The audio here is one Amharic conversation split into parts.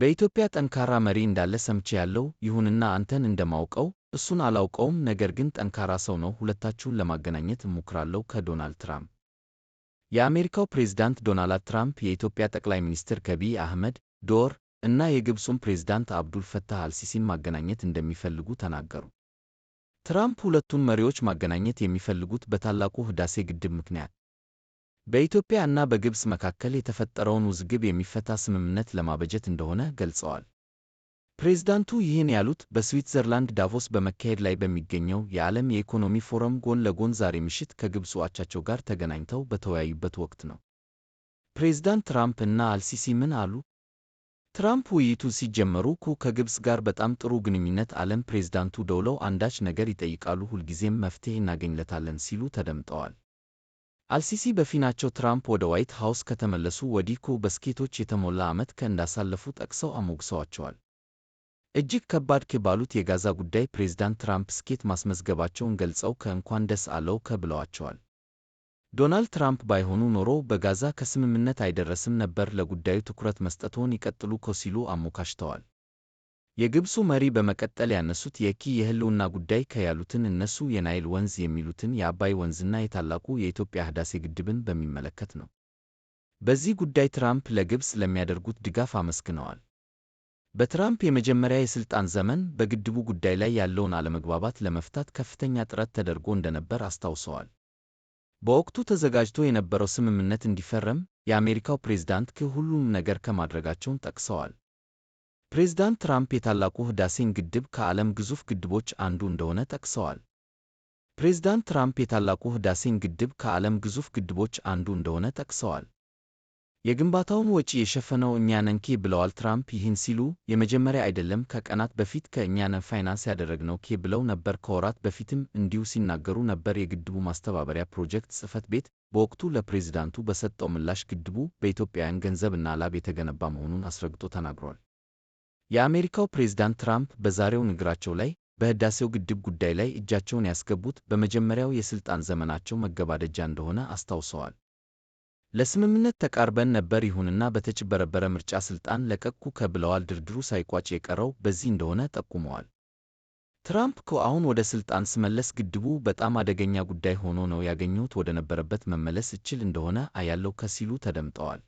በኢትዮጵያ ጠንካራ መሪ እንዳለ ሰምቻለሁ። ይሁንና አንተን እንደማውቀው እሱን አላውቀውም፣ ነገር ግን ጠንካራ ሰው ነው። ሁለታችሁን ለማገናኘት እሞክራለሁ። ከዶናልድ ትራምፕ። የአሜሪካው ፕሬዝዳንት ዶናልድ ትራምፕ የኢትዮጵያ ጠቅላይ ሚኒስትር አቢይ አህመድ ዶር እና የግብፁን ፕሬዝዳንት አብዱል ፈታህ አልሲሲን ማገናኘት እንደሚፈልጉ ተናገሩ። ትራምፕ ሁለቱን መሪዎች ማገናኘት የሚፈልጉት በታላቁ ሕዳሴ ግድብ ምክንያት በኢትዮጵያ እና በግብፅ መካከል የተፈጠረውን ውዝግብ የሚፈታ ስምምነት ለማበጀት እንደሆነ ገልጸዋል። ፕሬዝዳንቱ ይህን ያሉት በስዊትዘርላንድ ዳቮስ በመካሄድ ላይ በሚገኘው የዓለም የኢኮኖሚ ፎረም ጎን ለጎን ዛሬ ምሽት ከግብፁ አቻቸው ጋር ተገናኝተው በተወያዩበት ወቅት ነው። ፕሬዝዳንት ትራምፕ እና አልሲሲ ምን አሉ? ትራምፕ ውይይቱ ሲጀመሩ ከግብፅ ጋር በጣም ጥሩ ግንኙነት አለን። ፕሬዝዳንቱ ደውለው አንዳች ነገር ይጠይቃሉ፣ ሁልጊዜም መፍትሄ እናገኝለታለን ሲሉ ተደምጠዋል። አልሲሲ በፊናቸው ትራምፕ ወደ ዋይት ሃውስ ከተመለሱ ወዲህ በስኬቶች የተሞላ ዓመት እንዳሳለፉ ጠቅሰው አሞግሰዋቸዋል። እጅግ ከባድ ባሉት የጋዛ ጉዳይ ፕሬዝዳንት ትራምፕ ስኬት ማስመዝገባቸውን ገልጸው እንኳን ደስ አለው ብለዋቸዋል። ዶናልድ ትራምፕ ባይሆኑ ኖሮ በጋዛ ከስምምነት አይደረስም ነበር፣ ለጉዳዩ ትኩረት መስጠትዎን ይቀጥሉ ሲሉ አሞካሽተዋል። የግብፁ መሪ በመቀጠል ያነሱት የህልውና ጉዳይ ያሉትን እነሱ የናይል ወንዝ የሚሉትን የአባይ ወንዝና የታላቁ የኢትዮጵያ ሕዳሴ ግድብን በሚመለከት ነው። በዚህ ጉዳይ ትራምፕ ለግብፅ ለሚያደርጉት ድጋፍ አመስግነዋል። በትራምፕ የመጀመሪያ የሥልጣን ዘመን በግድቡ ጉዳይ ላይ ያለውን አለመግባባት ለመፍታት ከፍተኛ ጥረት ተደርጎ እንደነበር አስታውሰዋል። በወቅቱ ተዘጋጅቶ የነበረው ስምምነት እንዲፈረም የአሜሪካው ፕሬዝዳንት ሁሉም ነገር ከማድረጋቸውን ጠቅሰዋል። ፕሬዝዳንት ትራምፕ የታላቁ ሕዳሴን ግድብ ከዓለም ግዙፍ ግድቦች አንዱ እንደሆነ ጠቅሰዋል። ፕሬዝዳንት ትራምፕ የታላቁ ሕዳሴን ግድብ ከዓለም ግዙፍ ግድቦች አንዱ እንደሆነ ጠቅሰዋል። የግንባታውን ወጪ የሸፈነው እኛ ነን ብለዋል። ትራምፕ ይህን ሲሉ የመጀመሪያ አይደለም፣ ከቀናት በፊት እኛ ነን ፋይናንስ ያደረግነው ብለው ነበር። ከወራት በፊትም እንዲሁ ሲናገሩ ነበር። የግድቡ ማስተባበሪያ ፕሮጀክት ጽሕፈት ቤት በወቅቱ ለፕሬዝዳንቱ በሰጠው ምላሽ ግድቡ በኢትዮጵያውያን ገንዘብና ላብ የተገነባ መሆኑን አስረግጦ ተናግሯል። የአሜሪካው ፕሬዝዳንት ትራምፕ በዛሬው ንግግራቸው ላይ በሕዳሴው ግድብ ጉዳይ ላይ እጃቸውን ያስገቡት በመጀመሪያው የሥልጣን ዘመናቸው መገባደጃ እንደሆነ አስታውሰዋል። ለስምምነት ተቃርበን ነበር፣ ይሁንና በተጭበረበረ ምርጫ ሥልጣን ለቀቅኩ ብለዋል። ድርድሩ ሳይቋጭ የቀረው በዚህ እንደሆነ ጠቁመዋል። ትራምፕ አሁን ወደ ሥልጣን ስመለስ ግድቡ በጣም አደገኛ ጉዳይ ሆኖ ነው ያገኘሁት፣ ወደ ነበረበት መመለስ እችል እንደሆነ አያለው ሲሉ ተደምጠዋል።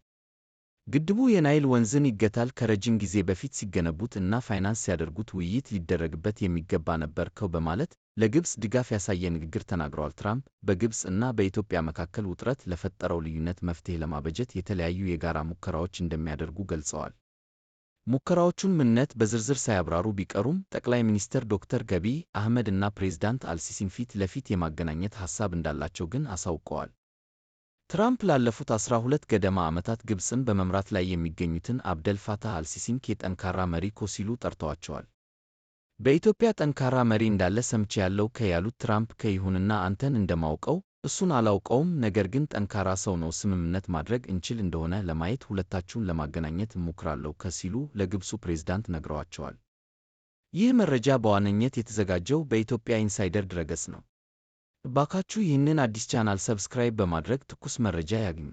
ግድቡ የናይል ወንዝን ይገታል፣ ከረጅም ጊዜ በፊት ሲገነቡት እና ፋይናንስ ሲያደርጉት ውይይት ሊደረግበት የሚገባ ነበር በማለት ለግብፅ ድጋፍ ያሳየ ንግግር ተናግረዋል። ትራምፕ በግብፅ እና በኢትዮጵያ መካከል ውጥረት ለፈጠረው ልዩነት መፍትሄ ለማበጀት የተለያዩ የጋራ ሙከራዎች እንደሚያደርጉ ገልጸዋል። ሙከራዎቹን ምንነት በዝርዝር ሳያብራሩ ቢቀሩም ጠቅላይ ሚኒስትር ዶክተር አቢይ አህመድ እና ፕሬዝዳንት አልሲሲን ፊት ለፊት የማገናኘት ሐሳብ እንዳላቸው ግን አሳውቀዋል። ትራምፕ ላለፉት 12 ገደማ ዓመታት ግብፅን በመምራት ላይ የሚገኙትን አብደል ፋታህ አልሲሲን ጠንካራ መሪ ሲሉ ጠርተዋቸዋል። በኢትዮጵያ ጠንካራ መሪ እንዳለ ሰምቻለሁ ያሉት ትራምፕ ይሁንና አንተን እንደማውቀው እሱን አላውቀውም፣ ነገር ግን ጠንካራ ሰው ነው። ስምምነት ማድረግ እንችል እንደሆነ ለማየት ሁለታችሁን ለማገናኘት እሞክራለሁ ሲሉ ለግብፁ ፕሬዝዳንት ነግረዋቸዋል። ይህ መረጃ በዋነኝነት የተዘጋጀው በኢትዮጵያ ኢንሳይደር ድረገጽ ነው። እባካችሁ ይህንን አዲስ ቻናል ሰብስክራይብ በማድረግ ትኩስ መረጃ ያግኙ።